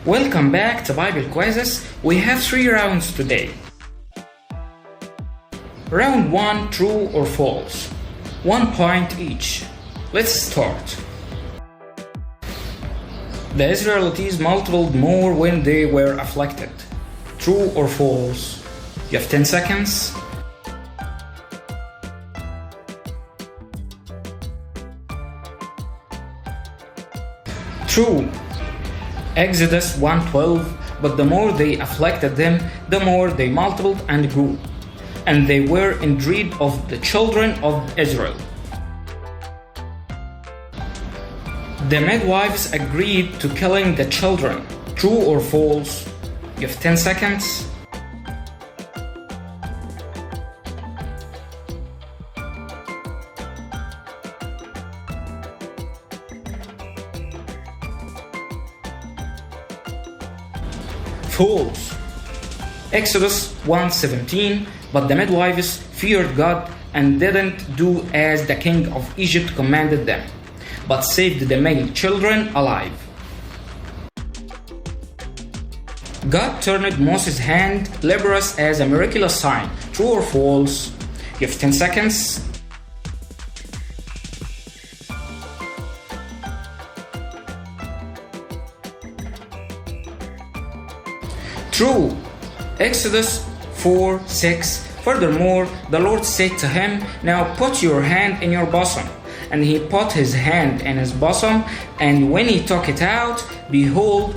Welcome back to Bible Quizzes. We have 3 rounds today. Round 1, true or false. 1 point each. Let's start. The Israelites multiplied more when they were afflicted. True or false? You have 10 seconds. True. Exodus 1:12, but the more they afflicted them, the more they multiplied and grew, and they were in dread of the children of Israel. The midwives agreed to killing the children. True or false? You have 10 seconds. False. Exodus 1:17, but the midwives feared God and didn't do as the king of Egypt commanded them, but saved the male children alive. God turned Moses' hand leprous as a miraculous sign. True or false? You have 10 seconds. True. Exodus 4:6. Furthermore, the Lord said to him, "Now put your hand in your bosom." And he put his hand in his bosom, and when he took it out, behold,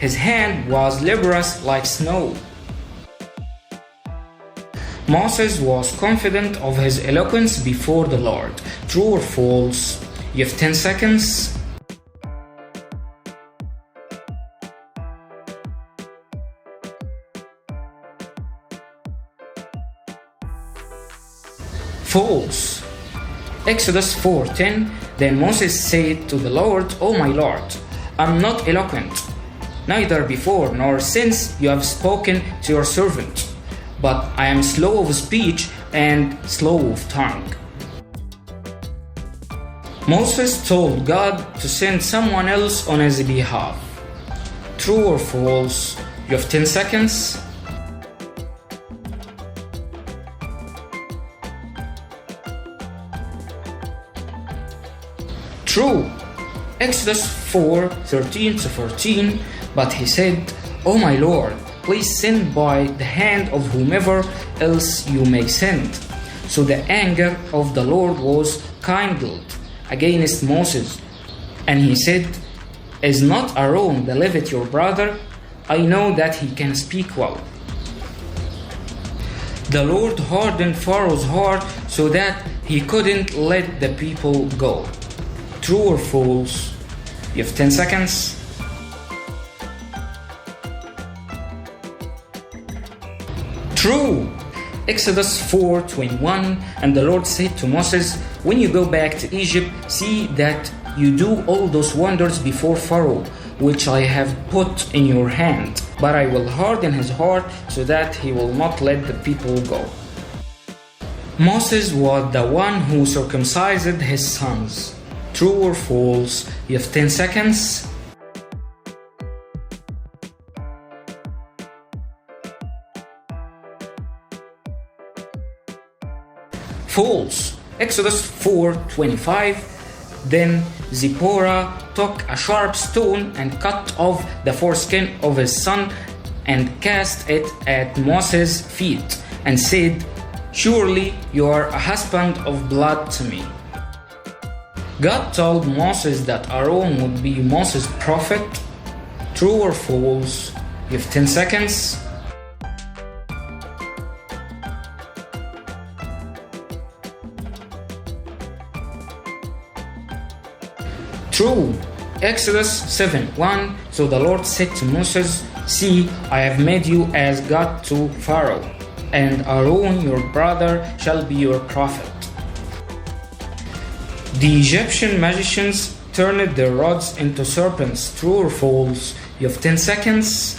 his hand was leprous like snow. Moses was confident of his eloquence before the Lord. True or false? You have 10 seconds. False. Exodus 4:10. Then Moses said to the Lord, "O my Lord, I'm not eloquent, neither before nor since you have spoken to your servant, but I am slow of speech and slow of tongue." Moses told God to send someone else on his behalf. True or false? You have 10 seconds. True. Exodus 4:13-14. But he said, "O my Lord, please send by the hand of whomever else you may send." So the anger of the Lord was kindled against Moses, and he said, "Is not Aaron the Levite your brother? I know that he can speak well." The Lord hardened Pharaoh's heart so that he couldn't let the people go. True or false? You have 10 seconds. True. Exodus 4:21. And the Lord said to Moses, "When you go back to Egypt, see that you do all those wonders before Pharaoh, which I have put in your hand. But I will harden his heart so that he will not let the people go." Moses was the one who circumcised his sons. True or false? You have 10 seconds. False. Exodus 4:25. Then Zipporah took a sharp stone and cut off the foreskin of his son and cast it at Moses' feet and said, "Surely you are a husband of blood to me." God told Moses that Aaron would be Moses' prophet. True or false? You have 10 seconds. True. Exodus 7:1. So the Lord said to Moses, "See, I have made you as God to Pharaoh, and Aaron your brother shall be your prophet." The Egyptian magicians turned their rods into serpents. True or false? You have 10 seconds.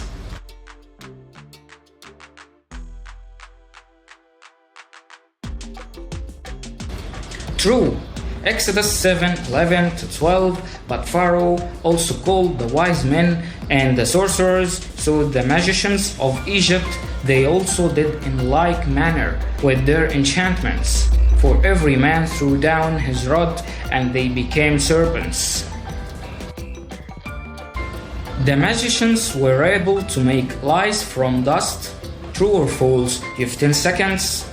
True. Exodus 7:11 to 12. But Pharaoh also called the wise men and the sorcerers, so the magicians of Egypt, they also did in like manner with their enchantments. For every man threw down his rod, and they became serpents. The magicians were able to make lice from dust. True or false? You have 10 seconds.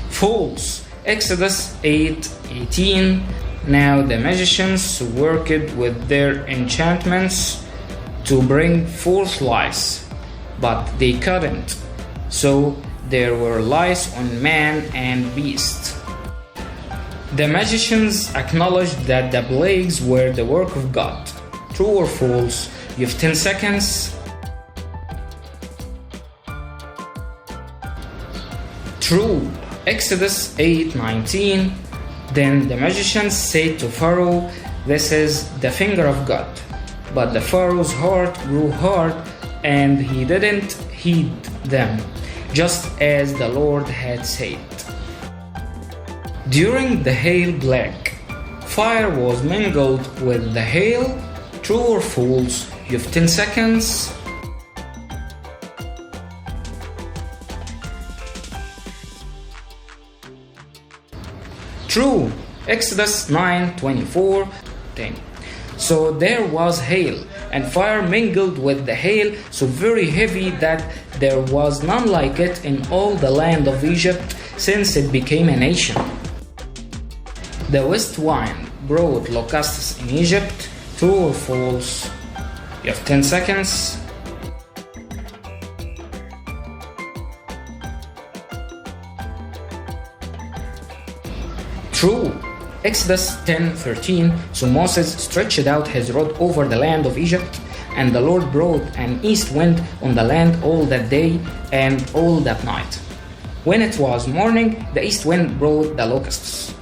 False. Exodus 8:18. Now the magicians worked with their enchantments to bring forth lice, but they couldn't. So there were lice on man and beast. The magicians acknowledged that the plagues were the work of God. True or false? You have 10 seconds. True. Exodus 8:19. Then the magicians said to Pharaoh, "This is the finger of God." But the Pharaoh's heart grew hard, and he didn't heed them, just as the Lord had said. During the hail plague, fire was mingled with the hail. True or false? You have 10 seconds. True. Exodus 9:24-10. So there was hail, and fire mingled with the hail, so very heavy that there was none like it in all the land of Egypt since it became a nation. The west wind brought locusts in Egypt. True or false? You have 10 seconds. True. Exodus 10:13. So Moses stretched out his rod over the land of Egypt, and the Lord brought an east wind on the land all that day and all that night. When it was morning, the east wind brought the locusts.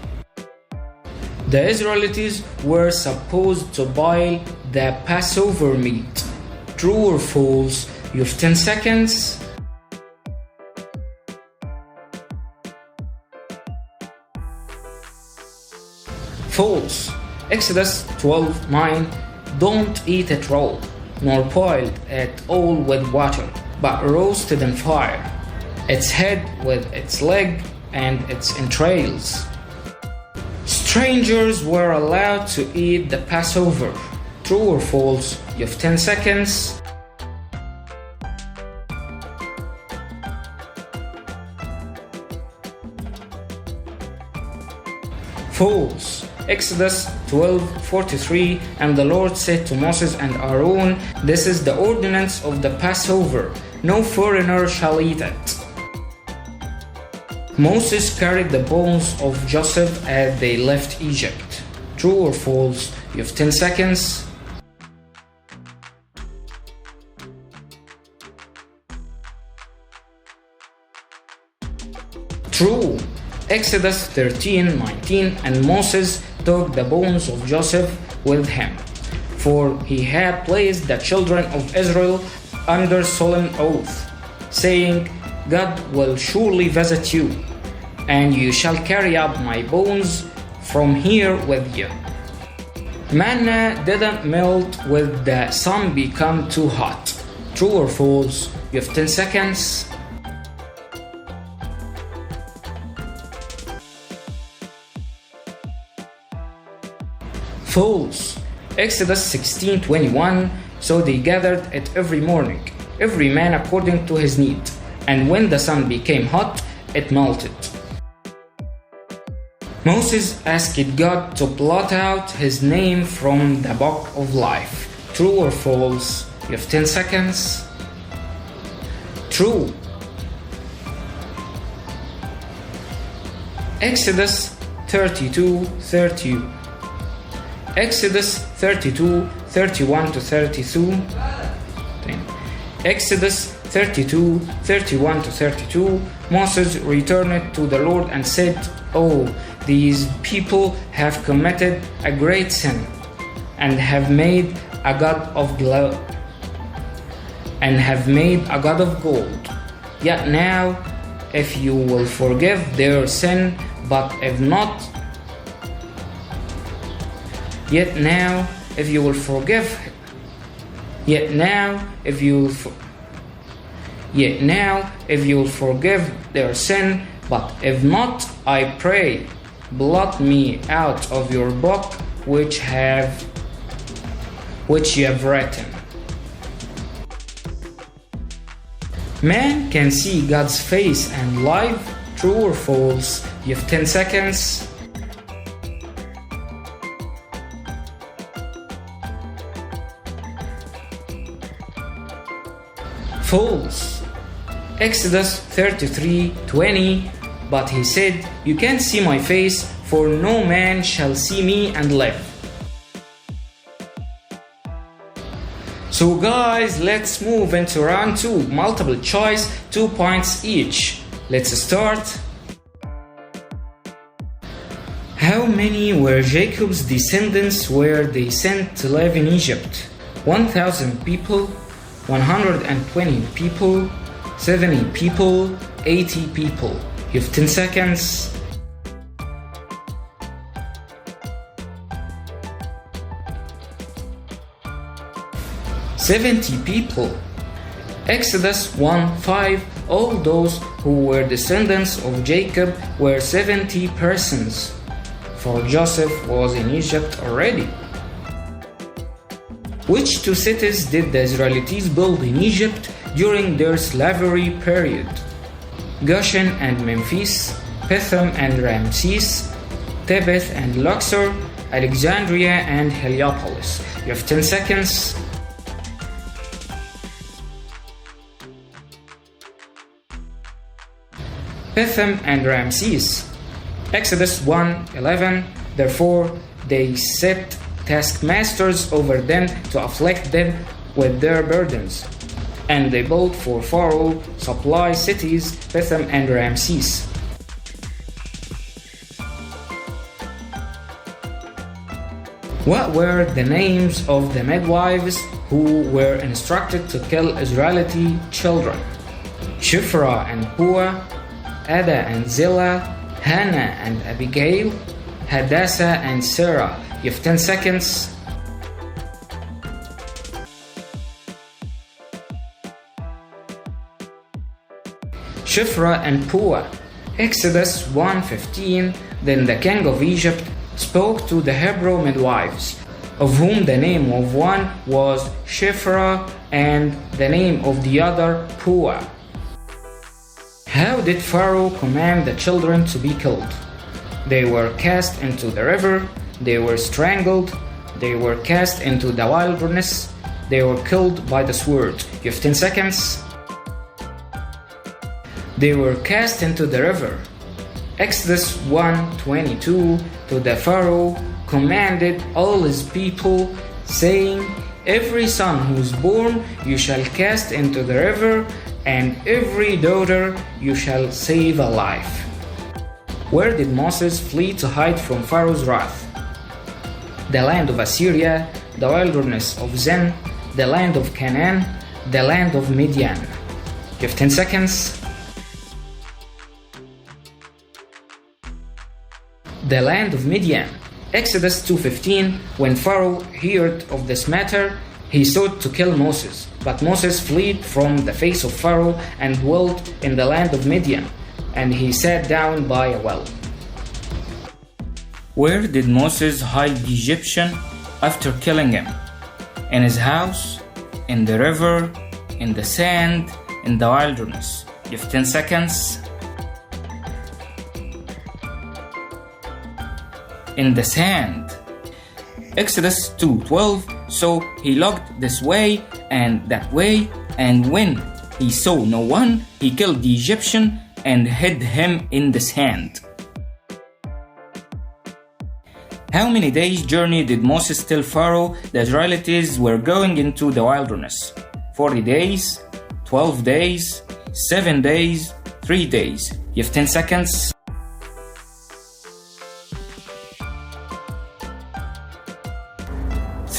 The Israelites were supposed to boil the Passover meat. True or false? You have 10 seconds. False. Exodus 12:9. Don't eat it raw, nor boiled at all with water, but roasted in fire, its head with its leg and its entrails. Strangers were allowed to eat the Passover. True or false? You have 10 seconds. False. Exodus 12:43. And the Lord said to Moses and Aaron, "This is the ordinance of the Passover. No foreigner shall eat it." Moses carried the bones of Joseph as they left Egypt. True or false? You have 10 seconds. True. Exodus 13:19. And Moses took the bones of Joseph with him, for he had placed the children of Israel under solemn oath, saying, "God will surely visit you, and you shall carry up my bones from here with you." Manna didn't melt with the sun become too hot. True or false? You have 10 seconds. False. Exodus 16:21. So they gathered it every morning, every man according to his need, and when the sun became hot, it melted. Moses asked God to blot out his name from the book of life. True or false? You have 10 seconds. True. Exodus 32:30. Exodus 32:31-32. Exodus 32:31-32. Moses returned to the Lord and said, "Oh, these people have committed a great sin and have made a god of blood and have made a god of gold. Yet now, if you will forgive their sin, but if not, yet now, if you will forgive, yet now, if you will forgive their sin, but if not, I pray, blot me out of your book which you have written. Man can see God's face and live, true or false? You have 10 seconds. False. Exodus 33:20. But he said, "You can't see my face, for no man shall see me and live." So guys, let's move into round 2, multiple choice, 2 points each. Let's start. How many were Jacob's descendants were they sent to live in Egypt? 1,000 people, 120 people, 70 people, 80 people. You have 10 seconds. "70 people." Exodus 1:5. All those who were descendants of Jacob were 70 persons, for Joseph was in Egypt already. Which 2 cities did the Israelites build in Egypt during their slavery period? Goshen and Memphis, Pithom and Ramses, Tebeth and Luxor, Alexandria and Heliopolis. You have 10 seconds. Pithom and Ramses. Exodus 1:11. Therefore they set taskmasters over them to afflict them with their burdens. And they built for Pharaoh supply cities, Pithom and Ramses. What were the names of the midwives who were instructed to kill Israelite children? Shiphrah and Puah, Ada and Zillah, Hannah and Abigail, Hadassah and Sarah. You have 10 seconds. Shiphrah and Puah. Exodus 1:15. Then the king of Egypt spoke to the Hebrew midwives, of whom the name of one was Shiphrah and the name of the other Puah. How did Pharaoh command the children to be killed? They were cast into the river, they were strangled, they were cast into the wilderness, they were killed by the sword. You have 10 seconds. They were cast into the river. Exodus 1:22. To the Pharaoh commanded all his people, saying, "Every son who is born you shall cast into the river, and every daughter you shall save alive." Where did Moses flee to hide from Pharaoh's wrath? The land of Assyria, the wilderness of Zin, the land of Canaan, the land of Midian. You have 10 seconds. The land of Midian. Exodus 2:15. When Pharaoh heard of this matter, he sought to kill Moses. But Moses fled from the face of Pharaoh and dwelt in the land of Midian, and he sat down by a well. Where did Moses hide the Egyptian after killing him? In his house, in the river, in the sand, in the wilderness. You have 10 seconds. In the sand. Exodus 2:12. So he looked this way and that way, and when he saw no one, he killed the Egyptian and hid him in the sand. How many days' journey did Moses tell Pharaoh the Israelites were going into the wilderness? 40 days, 12 days, 7 days, 3 days. You have 10 seconds.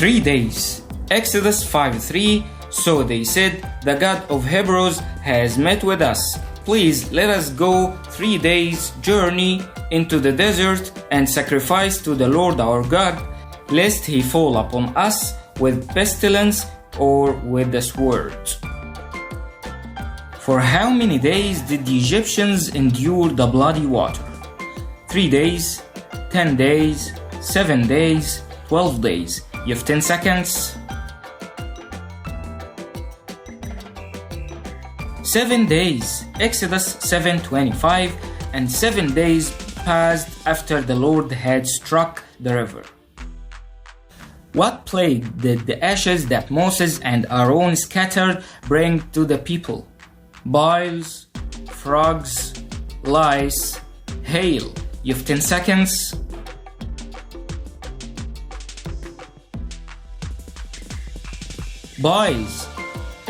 Three days. Exodus 5:3. So they said, "The God of Hebrews has met with us. Please let us go 3 days' journey into the desert and sacrifice to the Lord our God, lest he fall upon us with pestilence or with the sword." For how many days did the Egyptians endure the bloody water? 3 days, 10 days, 7 days, 12 days. You have 10 seconds. 7 days. Exodus 7:25, and 7 days passed after the Lord had struck the river. What plague did the ashes that Moses and Aaron scattered bring to the people? Boils, frogs, lice, hail. You have 10 seconds. Boils.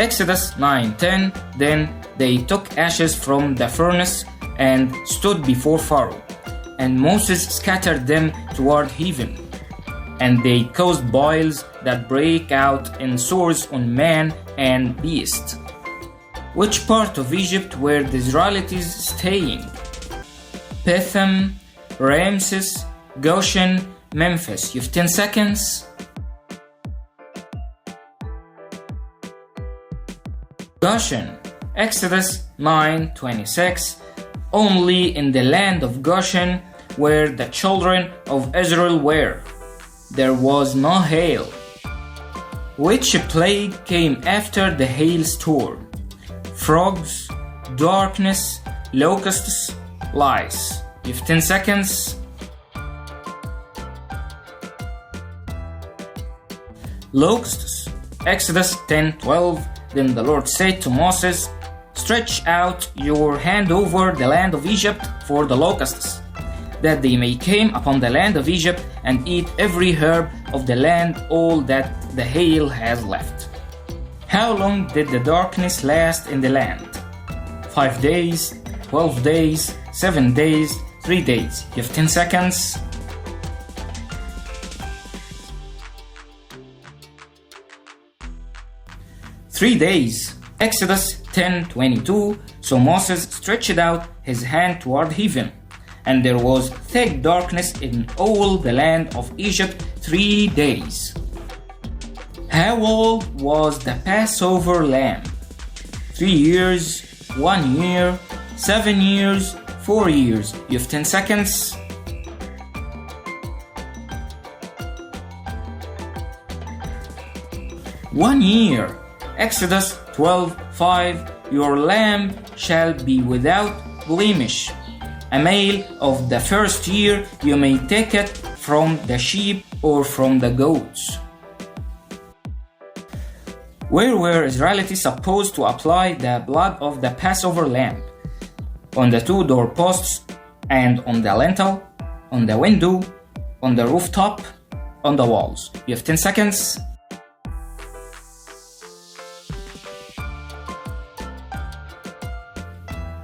Exodus 9:10. Then they took ashes from the furnace and stood before Pharaoh, and Moses scattered them toward heaven, and they caused boils that break out in sores on man and beast. Which part of Egypt were the Israelites staying? Pithom, Ramses, Goshen, Memphis. You have 10 seconds. Goshen. Exodus 9:26. Only in the land of Goshen where the children of Israel were. There was no hail. Which plague came after the hailstorm? Frogs, darkness, locusts, lice. You have 10 seconds. Locusts. Exodus 10:12. Then the Lord said to Moses, "Stretch out your hand over the land of Egypt for the locusts, that they may come upon the land of Egypt and eat every herb of the land, all that the hail has left." How long did the darkness last in the land? 5 days, 12 days, 7 days, 3 days. You have 10 seconds. "3 days. Exodus 10:22. So Moses stretched out his hand toward heaven, and there was thick darkness in all the land of Egypt 3 days. How old was the Passover lamb? 3 years, 1 year, 7 years, 4 years. You have 10 seconds. "1 year. Exodus 12:5. Your lamb shall be without blemish. A male of the first year. You may take it from the sheep or from the goats." Where were Israelites supposed to apply the blood of the Passover lamb? On the 2 doorposts, and on the lintel, on the window, on the rooftop, on the walls. You have 10 seconds.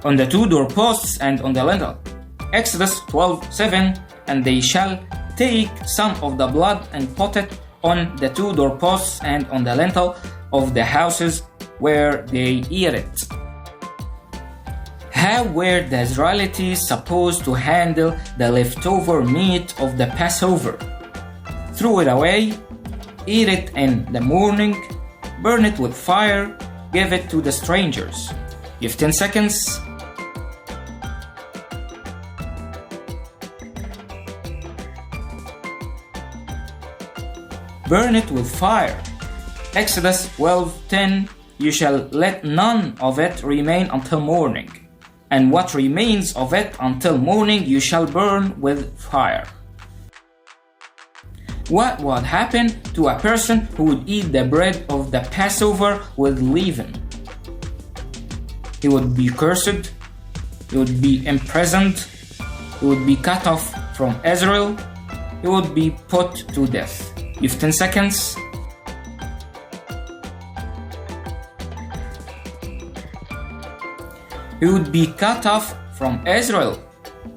On the 2 doorposts and on the lintel. Exodus 12:7. And they shall take some of the blood and put it on the 2 doorposts and on the lintel of the houses where they eat it. How were the Israelites supposed to handle the leftover meat of the Passover? Throw it away, eat it in the morning, burn it with fire, give it to the strangers. You have 10 seconds. Burn it with fire. Exodus 12:10. You shall let none of it remain until morning, and what remains of it until morning you shall burn with fire. What would happen to a person who would eat the bread of the Passover with leaven? He would be cursed, he would be imprisoned, he would be cut off from Israel, he would be put to death. You have 10 seconds. He would be cut off from Israel.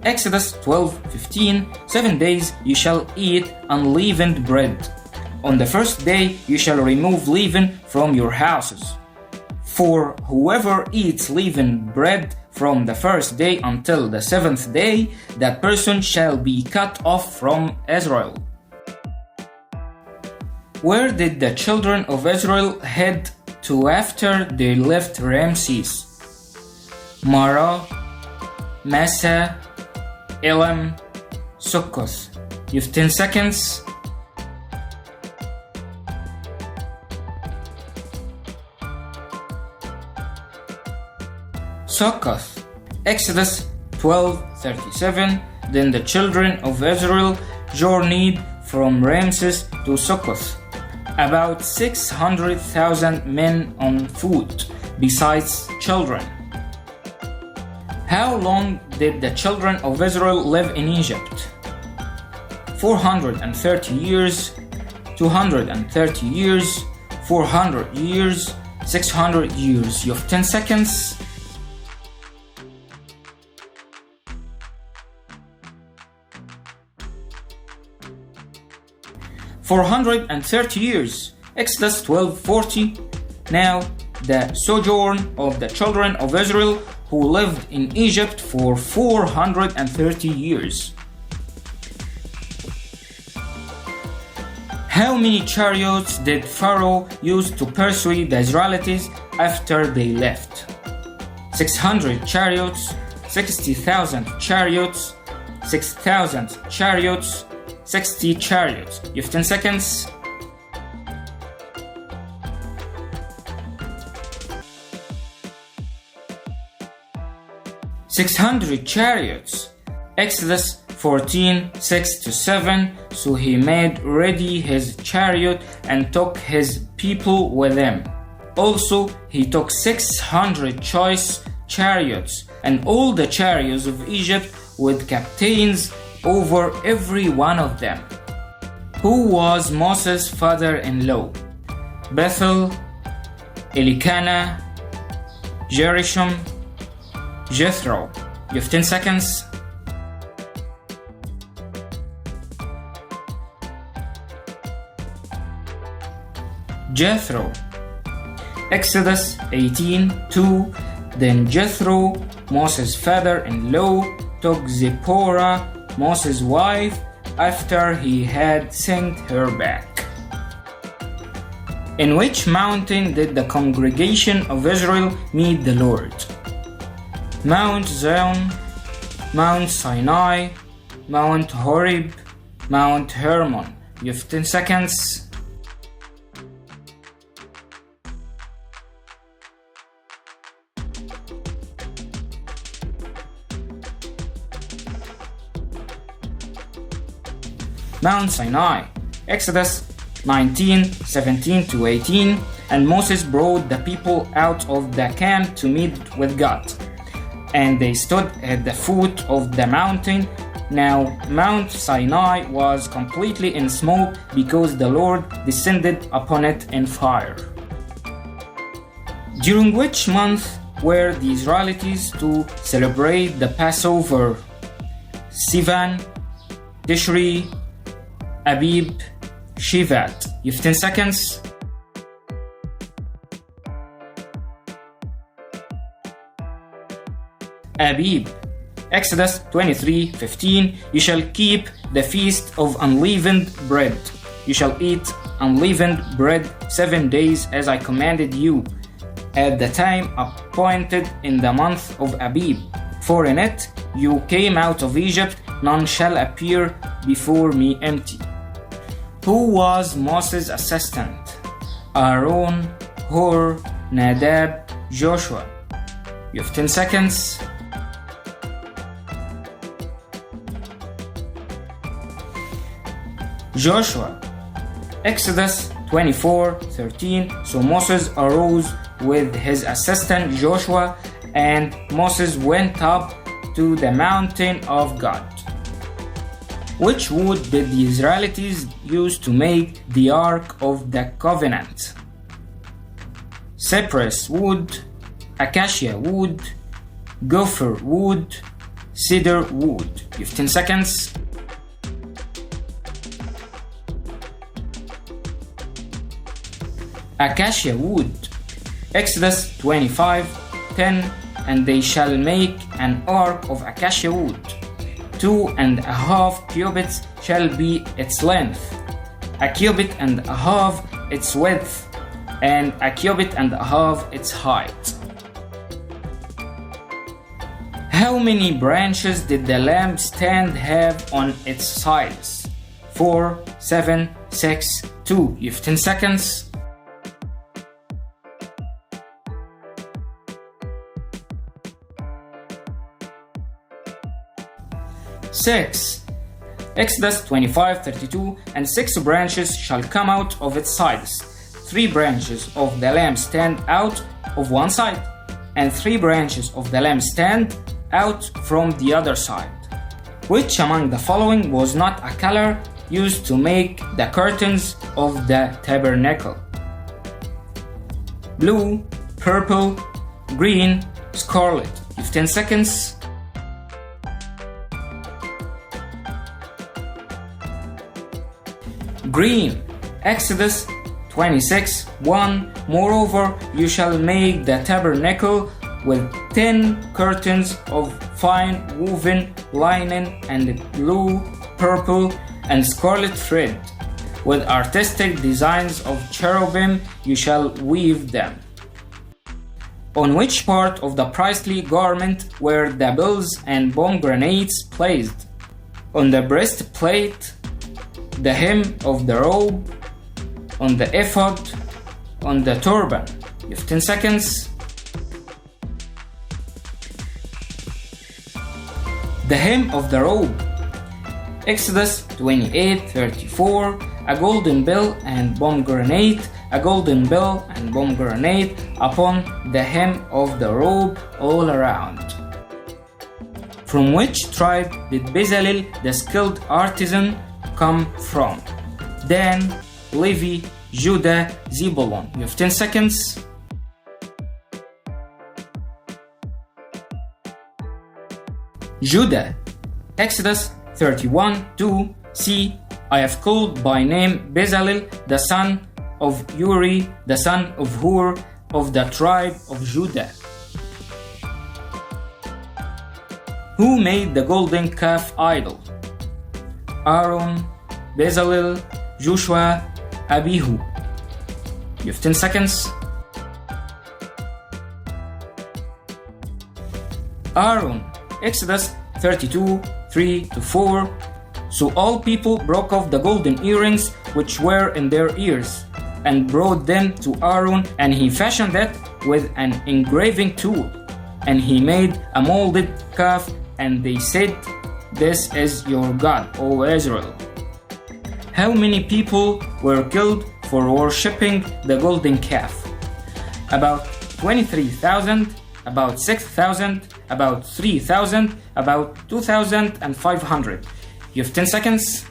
Exodus 12:15. 7 days you shall eat unleavened bread. On the first day you shall remove leaven from your houses. For whoever eats leavened bread from the first day until the seventh day, that person shall be cut off from Israel. Where did the children of Israel head to after they left Ramses? Marah, Massa, Elam, Sukkoth. You have 10 seconds. Sukkoth. Exodus 12:37. Then the children of Israel journeyed from Ramses to Sukkoth, about 600,000 men on foot, besides children. How long did the children of Israel live in Egypt? 430 years, 230 years, 400 years, 600 years. You have 10 seconds. "430 years." Exodus 12:40. Now the sojourn of the children of Israel who lived in Egypt for 430 years. How many chariots did Pharaoh use to pursue the Israelites after they left? 600 chariots, 60,000 chariots, 6,000 chariots, 60 chariots. You have 10 seconds. "600 chariots." Exodus 14:6-7. So he made ready his chariot and took his people with him. Also he took 600 choice chariots and all the chariots of Egypt with captains over every one of them. Who was Moses' father-in-law? Bethel, Elkanah, Gershom, Jethro. You have 10 seconds. Jethro. Exodus 18:2. Then Jethro, Moses' father-in-law, took Zipporah, Moses' wife, after he had sent her back. In which mountain did the congregation of Israel meet the Lord? Mount Zion, Mount Sinai, Mount Horeb, Mount Hermon. You have 10 seconds. Mount Sinai. Exodus 19:17-18. And Moses brought the people out of the camp to meet with God. And they stood at the foot of the mountain. Now Mount Sinai was completely in smoke because the Lord descended upon it in fire. During which month were the Israelites to celebrate the Passover? Sivan, Tishri, Abib, Shevat. You have 10 seconds. Abib. Exodus 23:15. You shall keep the feast of unleavened bread. You shall eat unleavened bread 7 days as I commanded you, at the time appointed in the month of Abib. For in it you came out of Egypt, none shall appear before me empty. Who was Moses' assistant? Aaron, Hur, Nadab, Joshua. You have 10 seconds. Joshua. Exodus 24:13. So Moses arose with his assistant Joshua, and Moses went up to the mountain of God. Which wood did the Israelites use to make the Ark of the Covenant? Cypress wood, acacia wood, gopher wood, cedar wood. You have 10 seconds. acacia wood. Exodus 25:10. And they shall make an ark of acacia wood. 2.5 cubits shall be its length, 1.5 cubits its width, and 1.5 cubits its height. How many branches did the lampstand have on its sides? 4, 7, 6, 2. You have 10 seconds. 6. Exodus 25:32. And 6 branches shall come out of its sides, 3 branches of the lampstand out of one side, and 3 branches of the lampstand out from the other side. Which among the following was not a color used to make the curtains of the tabernacle? Blue, purple, green, scarlet. You have 10 seconds. Green. Exodus 26:1. Moreover, you shall make the tabernacle with 10 curtains of fine woven linen and blue, purple, and scarlet thread. With artistic designs of cherubim you shall weave them. On which part of the priestly garment were the bills and pomegranates placed? On the breastplate, the hem of the robe, on the ephod, on the turban. You have 10 seconds. The hem of the robe. Exodus 28:34. A golden bill and pomegranate, a golden bill and pomegranate upon the hem of the robe all around. From which tribe did Bezalel, the skilled artisan, come from? Dan, Levi, Judah, Zebulun. You have 10 seconds. Judah. Exodus 31:2. See, I have called by name Bezalel, the son of Uri, the son of Hur, of the tribe of Judah. Who made the golden calf idol? Aaron, Bezalel, Joshua, Abihu. You have 10 seconds. Aaron. Exodus 32:3-4. So all people broke off the golden earrings which were in their ears, and brought them to Aaron, and he fashioned it with an engraving tool, and he made a molded calf, and they said, This is your God, O Israel. How many people were killed for worshipping the golden calf? About 23,000, about 6,000, about 3,000, about 2,500. You have 10 seconds.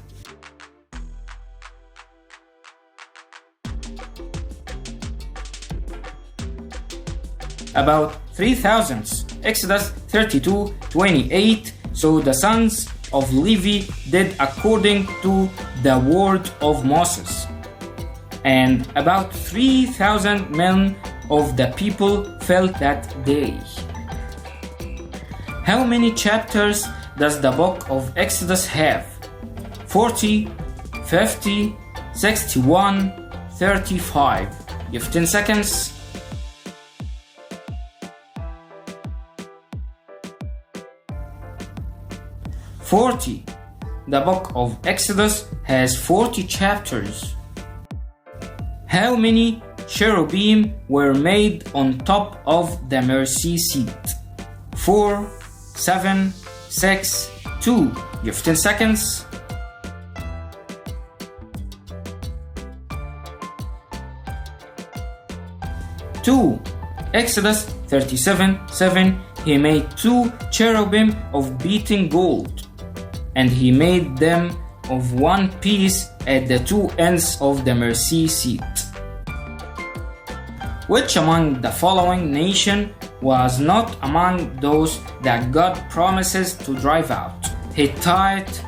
About 3,000. Exodus 32:28. So the sons of Levi did according to the word of Moses. And about 3,000 men of the people fell that day. How many chapters does the book of Exodus have? 40, 50, 61, 35. You have 10 seconds. The book of Exodus has 40 chapters. How many cherubim were made on top of the mercy seat? 4, 7, 6, 2. You have 10 seconds. Two. Exodus 37:7. He made 2 cherubim of beaten gold, and he made them of one piece at the 2 ends of the mercy seat. Which among the following nation was not among those that God promises to drive out? Hittite,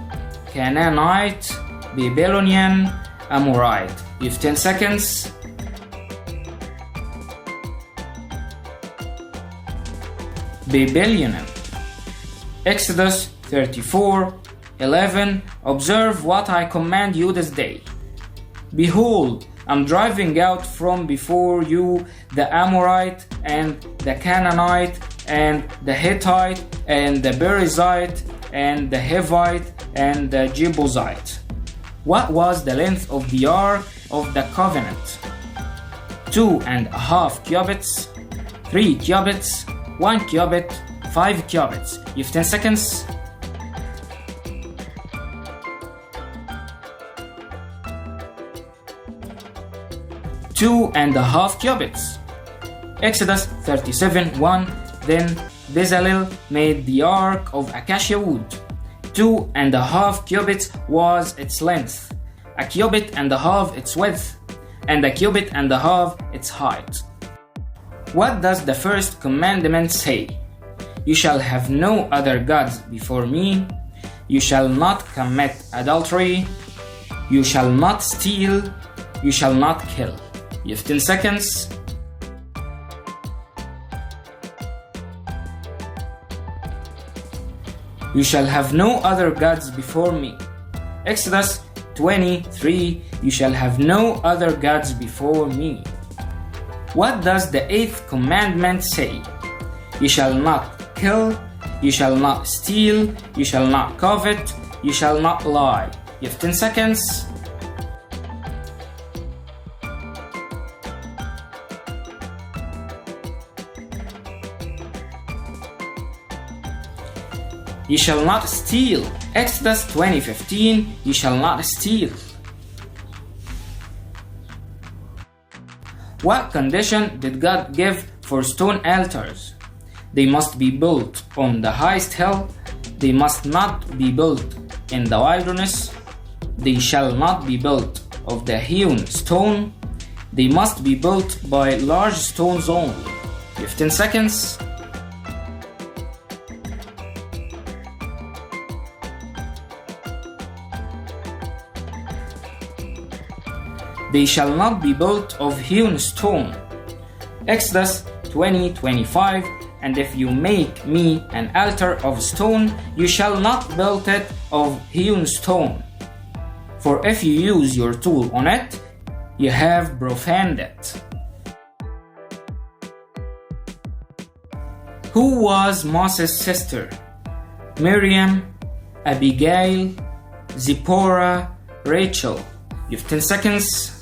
Canaanite, Babylonian, Amorite. You have 10 seconds. Babylonian. Exodus 34:11. Observe what I command you this day. Behold, I'm driving out from before you the Amorite and the Canaanite and the Hittite and the Perizzite and the Hivite and the Jebusite. What was the length of the ark of the covenant? 2.5 cubits, 3 cubits, 1 cubit, 5 cubits. You have 10 seconds. Two and a half cubits. Exodus 37:1. Then Bezalel made the ark of acacia wood. 2.5 cubits was its length, a cubit and a half its width, and a cubit and a half its height. What does the first commandment say? You shall have no other gods before me. You shall not commit adultery. You shall not steal. You shall not kill. You have 10 seconds. You shall have no other gods before me. Exodus 23. You shall have no other gods before me. What does the 8th commandment say? You shall not kill. You shall not steal. You shall not covet. You shall not lie. You have 10 seconds. You shall not steal. Exodus 20:15. You shall not steal. What condition did God give for stone altars? They must be built on the highest hill. They must not be built in the wilderness. They shall not be built of the hewn stone. They must be built by large stones only. 15 seconds. They shall not be built of hewn stone. Exodus 20:25. And if you make me an altar of stone, you shall not build it of hewn stone. For if you use your tool on it, you have profaned it. Who was Moses' sister? Miriam, Abigail, Zipporah, Rachel. You have 10 seconds.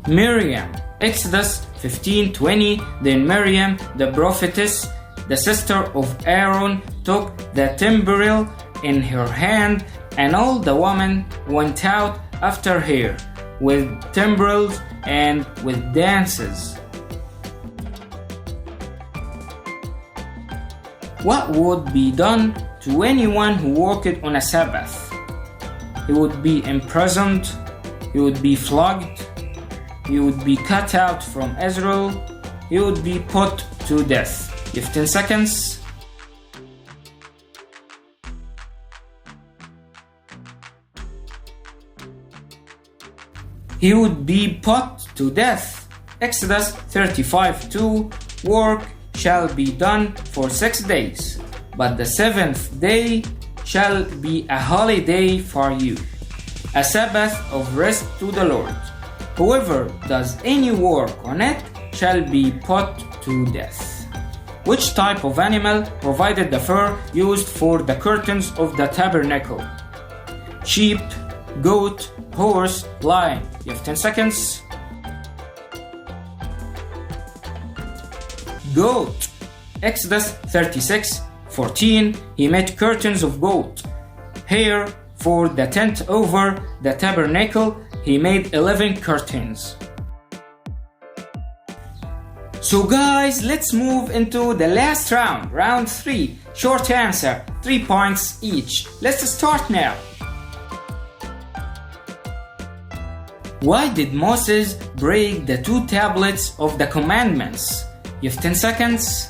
Miriam. Exodus 15:20. Then Miriam, the prophetess, the sister of Aaron, took the timbrel in her hand, and all the women went out after her with timbrels and with dances. What would be done to anyone who worked on a Sabbath? He would be imprisoned, he would be flogged, he would be cut out from Israel, he would be put to death. 15 seconds. He would be put to death. Exodus 35:2. Work shall be done for 6 days, but the 7th day shall be a holiday for you, a Sabbath of rest to the Lord. Whoever does any work on it shall be put to death. Which type of animal provided the fur used for the curtains of the tabernacle? Sheep, goat, horse, lion. You have 10 seconds. Goat. Exodus 36:14. He made curtains of goat hair for the tent over the tabernacle. He made 11 curtains. So guys, let's move into the last round, round 3. Short answer, 3 points each. Let's start now. Why did Moses break the 2 tablets of the commandments? You have 10 seconds.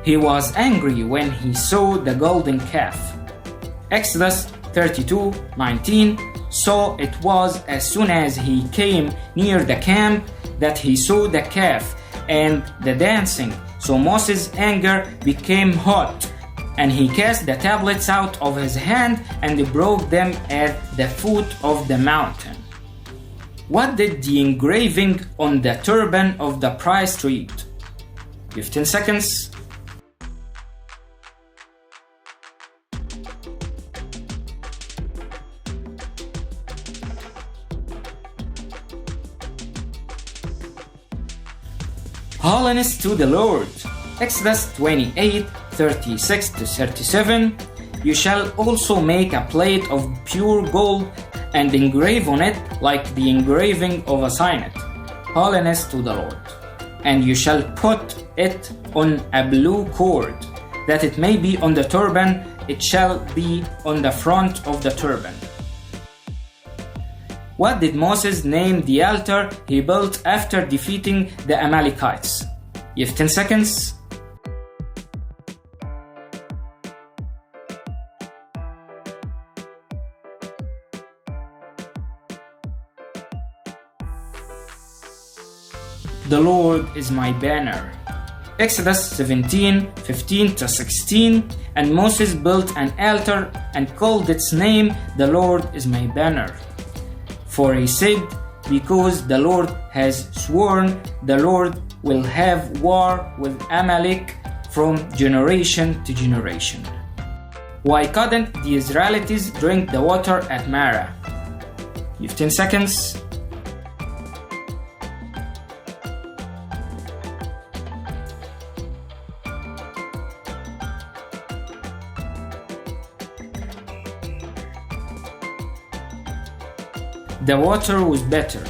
He was angry when he saw the golden calf. Exodus 32:19. So it was as soon as he came near the camp that he saw the calf and the dancing. So Moses' anger became hot, and he cast the tablets out of his hand and broke them at the foot of the mountain. What did the engraving on the turban of the priest read? 15 seconds. Holiness to the Lord. Exodus 28:36-37. You shall also make a plate of pure gold and engrave on it like the engraving of a signet. Holiness to the Lord. And you shall put it on a blue cord, that it may be on the turban, it shall be on the front of the turban. What did Moses name the altar he built after defeating the Amalekites? You have 10 seconds. The Lord is my banner. Exodus 17:15-16. And Moses built an altar and called its name, The Lord is my banner. For he said, because the Lord has sworn, the Lord will have war with Amalek from generation to generation. Why couldn't the Israelites drink the water at Marah? 15 seconds. The water was better.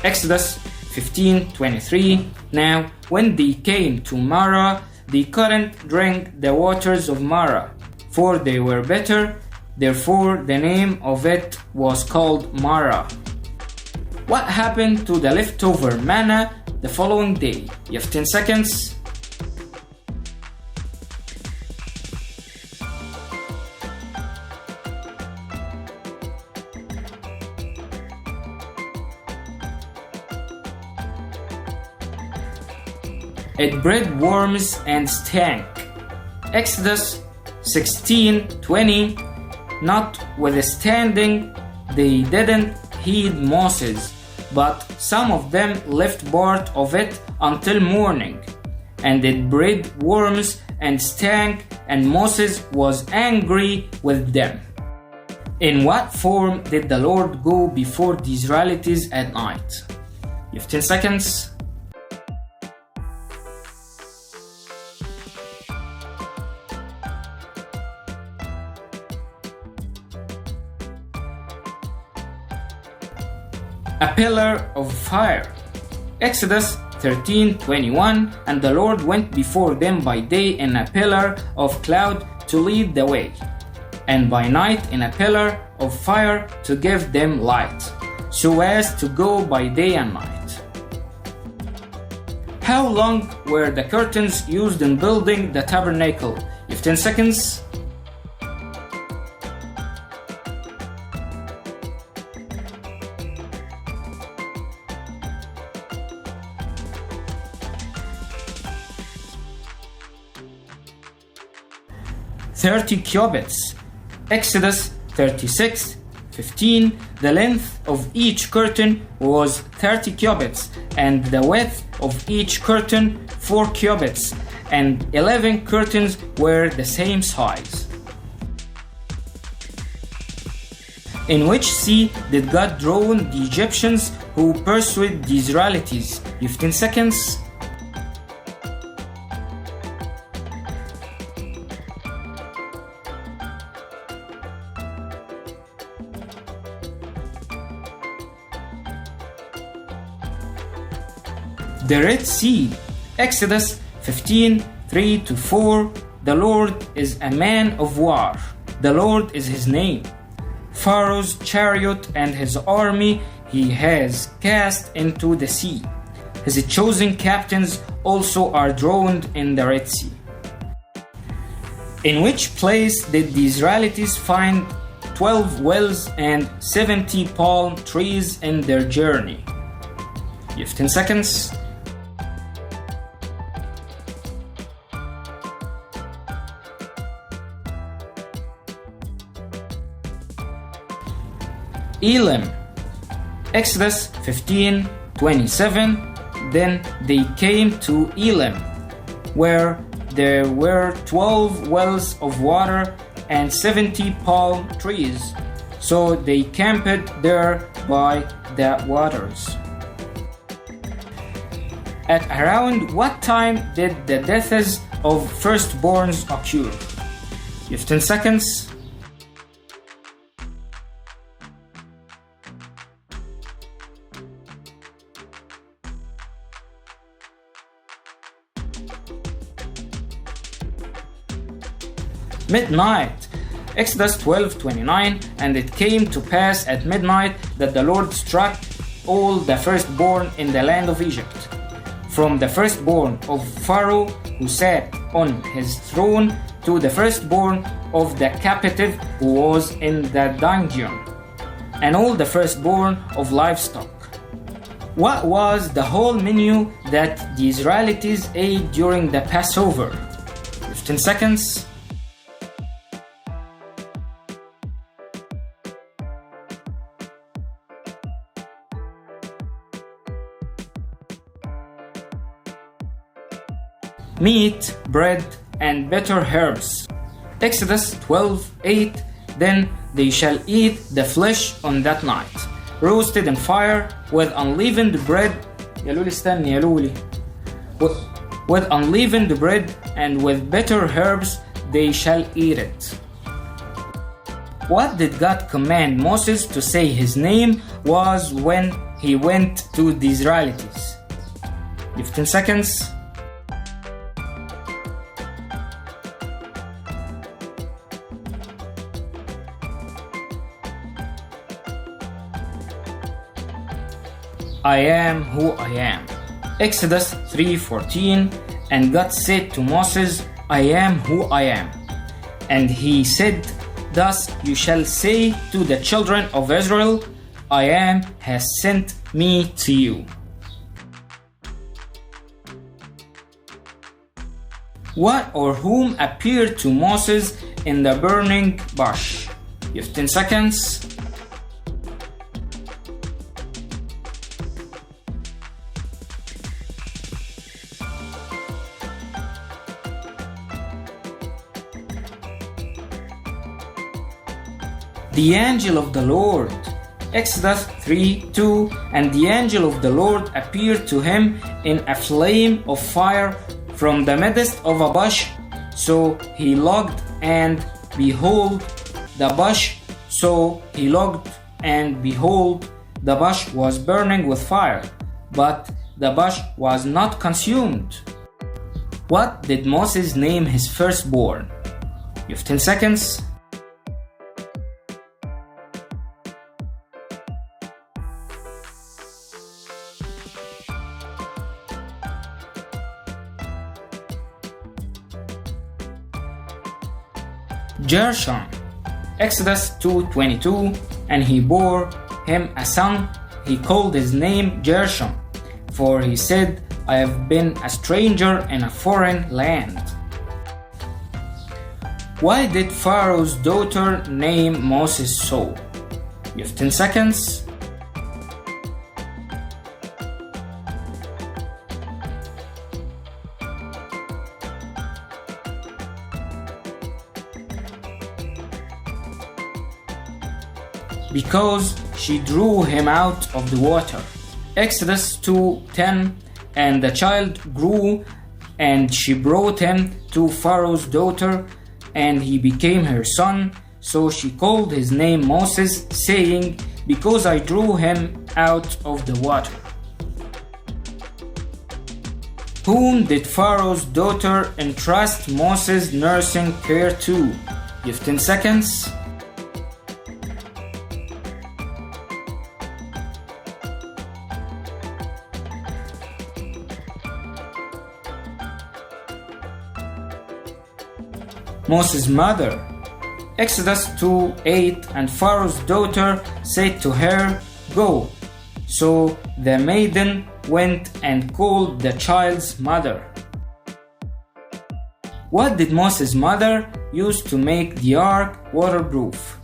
Exodus 15:23. Now, when they came to Marah, they couldn't drink the waters of Marah, for they were bitter. Therefore, the name of it was called Marah. What happened to the leftover manna the following day? You have 10 seconds. It bred worms and stank. Exodus 16:20. Notwithstanding, they didn't heed Moses, but some of them left part of it until morning, and it bred worms and stank, and Moses was angry with them. In what form did the Lord go before the Israelites at night? You have 10 seconds. A pillar of fire. Exodus 13:21. And the Lord went before them by day in a pillar of cloud to lead the way, and by night in a pillar of fire to give them light, so as to go by day and night. How long were the curtains used in building the tabernacle? You have 10 seconds. "30 cubits. Exodus 36:15. The length of each curtain was 30 cubits, and the width of each curtain 4 cubits, and 11 curtains were the same size. In which sea did God drown the Egyptians who pursued the Israelites? 15 seconds. The Red Sea. Exodus 15:3-4. The Lord is a man of war. The Lord is his name. Pharaoh's chariot and his army he has cast into the sea. His chosen captains also are drowned in the Red Sea. In which place did the Israelites find 12 wells and 70 palm trees in their journey? You have 10 seconds. Elim. Exodus 15:27. Then they came to Elim, where there were 12 wells of water and 70 palm trees. So they camped there by the waters. At around what time did the deaths of firstborns occur? You have 10 seconds. Midnight. Exodus 12:29. And it came to pass at midnight that the Lord struck all the firstborn in the land of Egypt, from the firstborn of Pharaoh who sat on his throne to the firstborn of the captive who was in the dungeon, and all the firstborn of livestock. What was the whole menu that the Israelites ate during the Passover? 15 seconds. Meat, bread, and bitter herbs. Exodus 12:8. Then they shall eat the flesh on that night, roasted in fire with unleavened bread. With unleavened bread and with bitter herbs they shall eat it. What did God command Moses to say his name was when he went to the Israelites? 15 seconds. I am who I am. Exodus 3:14. And God said to Moses, I am who I am. And he said, thus you shall say to the children of Israel, I am has sent me to you. What or whom appeared to Moses in the burning bush? 15 seconds. The angel of the Lord. Exodus 3:2. And the angel of the Lord appeared to him in a flame of fire from the midst of a bush. So he looked, and behold, the bush. So he looked, and behold, the bush was burning with fire, but the bush was not consumed. What did Moses name his firstborn? You have 10 seconds. Gershom. Exodus 2:22. And he bore him a son. He called his name Gershom, for he said, I have been a stranger in a foreign land. Why did Pharaoh's daughter name Moses so? You have 10 seconds. Because she drew him out of the water. Exodus 2:10. And the child grew, and she brought him to Pharaoh's daughter, and he became her son. So she called his name Moses, saying, because I drew him out of the water. Whom did Pharaoh's daughter entrust Moses' nursing care to? You have 10 seconds. Moses' mother. Exodus 2:8, and Pharaoh's daughter said to her, "Go." So the maiden went and called the child's mother. What did Moses' mother use to make the ark waterproof?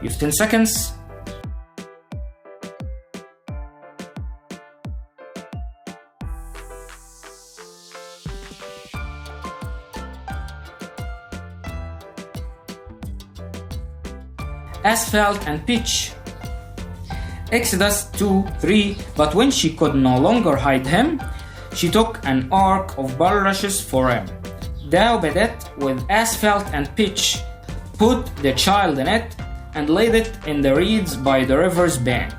You have 10 seconds. Asphalt and pitch. Exodus 2:3, but when she could no longer hide him, she took an ark of bulrushes for him, daubed it with asphalt and pitch, put the child in it, and laid it in the reeds by the river's bank.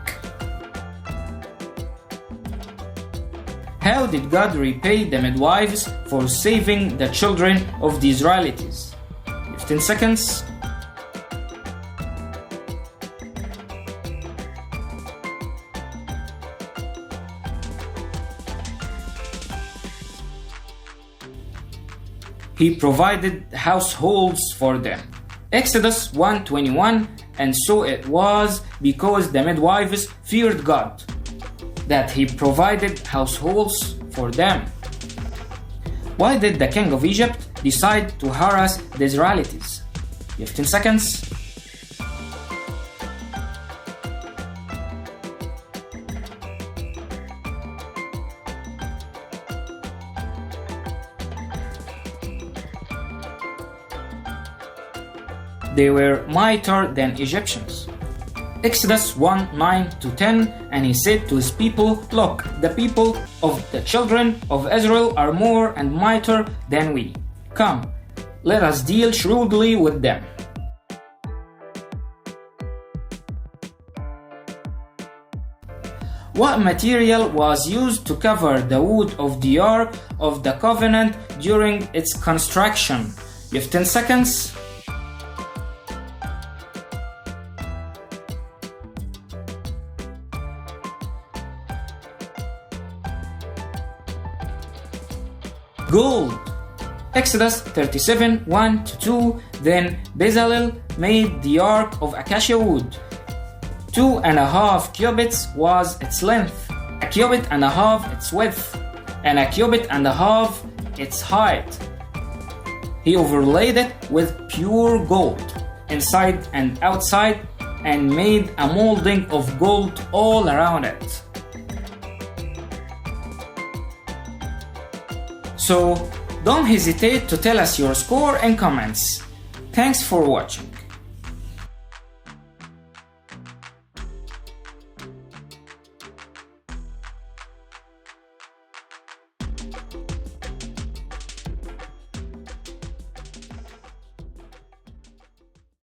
How did God repay the midwives for saving the children of the Israelites? 15 seconds. He provided households for them. Exodus 1:21, and so it was because the midwives feared God that he provided households for them. Why did the king of Egypt decide to harass the Israelites? 15 seconds. They were mightier than Egyptians. Exodus 1:9-10, and he said to his people, "Look, the people of the children of Israel are more and mightier than we. Come, let us deal shrewdly with them." What material was used to cover the wood of the Ark of the Covenant during its construction? You have 10 seconds. Gold. Exodus 37:1-2, then Bezalel made the ark of acacia wood. 2.5 cubits was its length, a cubit and a half its width, and a cubit and a half its height. He overlaid it with pure gold, inside and outside, and made a molding of gold all around it. So, don't hesitate to tell us your score in comments. Thanks for watching.